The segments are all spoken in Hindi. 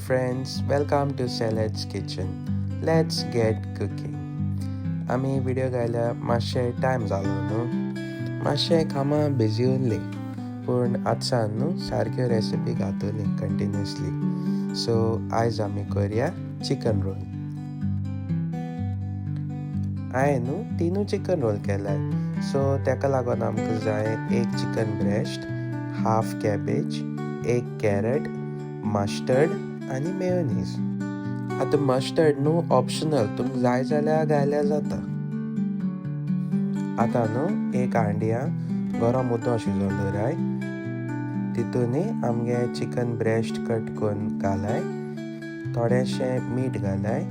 friends, welcome to Seledskitchen. Let's get cooking. आमी व्हिडिओ घायल्या मातशें टायम जालो न्हू, मातशें कामां बिजी उरली, पूण आजसान न्हू सारक्यो रेसिपी घातली कंटिन्युअसली. सो आयज आमी करुया चिकन रोल. हांवें न्हू तिनूय चिकन रोल केलाय. सो तेका लागून आमकां जाय एक चिकन ब्रेस्ट, हाफ कॅबेज, एक कॅरट, मस्टर्ड आनी मेयोनीज. आतां मस्टर्ड न्हू ऑप्शनल, तुमकां जाय जाल्यार घायल्यार जाता. आतां न्हू एक हांडयां गरम उदक शिजोवन दवराय. तितूनी आमगे चिकन ब्रेस्ट कट करून घालाय, थोडेंशें मीठ घालाय,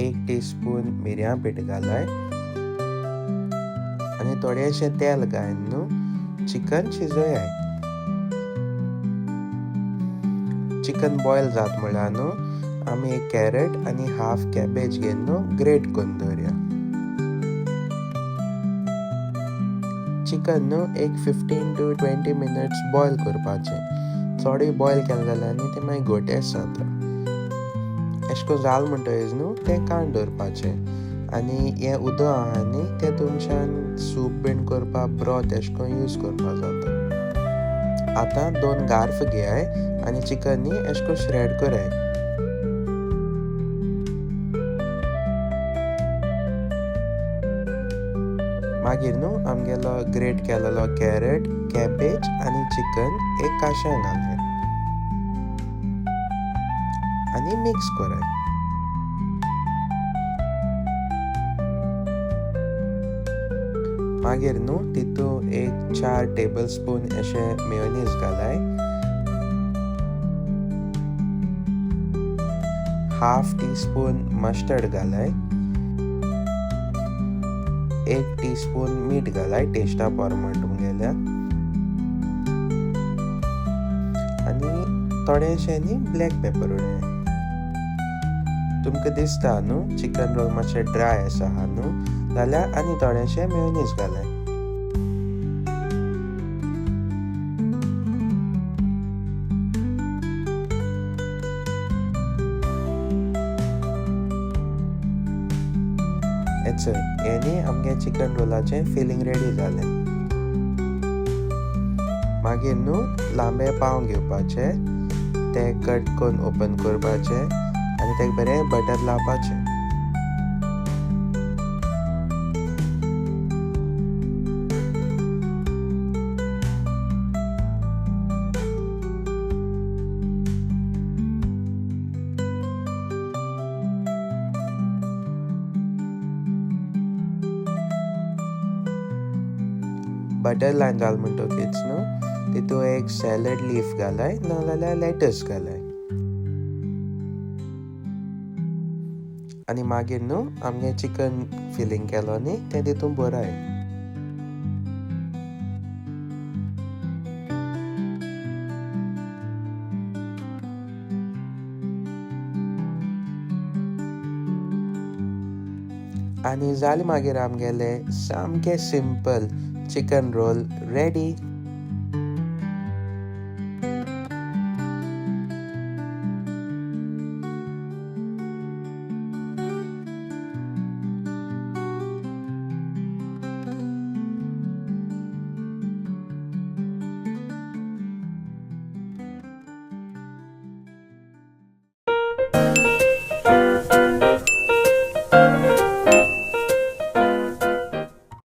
1 टीस्पून मिरयां पीठ घालाय आनी थोडेंशें तेल घालून न्हू चिकन शिजोयाय. चिकन बॉयल जात म्हळ्यार न्हू आमी एक कॅरट आनी हाफ कॅबेज घेवन न्हू ग्रेट करून दवरया. चिकन न्हू एक 15 to 20 मिनट्स बॉयल करपाचें. चोडूय बॉयल केलें जाल्यार न्ही तें मागीर घोटेस जाता. अशें करून जाल म्हणटकीच न्हू तें काडून दवरपाचें आनी हें उदक आहा न्ही तें तुमच्यान सूप बीन करपाक ब्रॉथ अशें करून यूज करपाक जाता. आतां 2 गार्फ घेयाय आनी चिकन न्ही अशें करून श्रेड कराय. मागीर न्हू आमगेलो ग्रेट केलेलो कॅरट, कॅबेज आनी चिकन एक काश्यान घालूया आनी मिक्स कराय. मागीर न्हू तितून एक 4 टेबलस्पून अशें मेयोनीज घालाय, हाफ टीस्पून मस्टर्ड घालाय, 1 टीस्पून मीठ घालाय टेस्टा प्रमाण तुमगेल्या आनी थोडेंशें न्ही ब्लॅक पेपर उडयाय. तुमकां दिसता न्हू चिकन रोल मातशें ड्राय आसा न्हू जाल्यार आनी थोडेंशें मेयोनीज घालाय. हें न्ही आमगे चिकन रोलाचें फिलींग रेडी जालें. मागीर न्हू लांबे पाव घेवपाचे, ते कट करून ओपन करपाचे आनी तेका बरें बटर लावपाचें. बटर लायन जाल म्हणटकीच न्हू तितून एक सॅलड लीफ घालाय नाजाल्यार लेटस घालाय आनी मागीर न्हू आमगे चिकन फिलींग केलो न्ही तें तितून भराय. आनी जालें मागीर आमगेलें सामकें सिंपल चिकन रोल रेडी.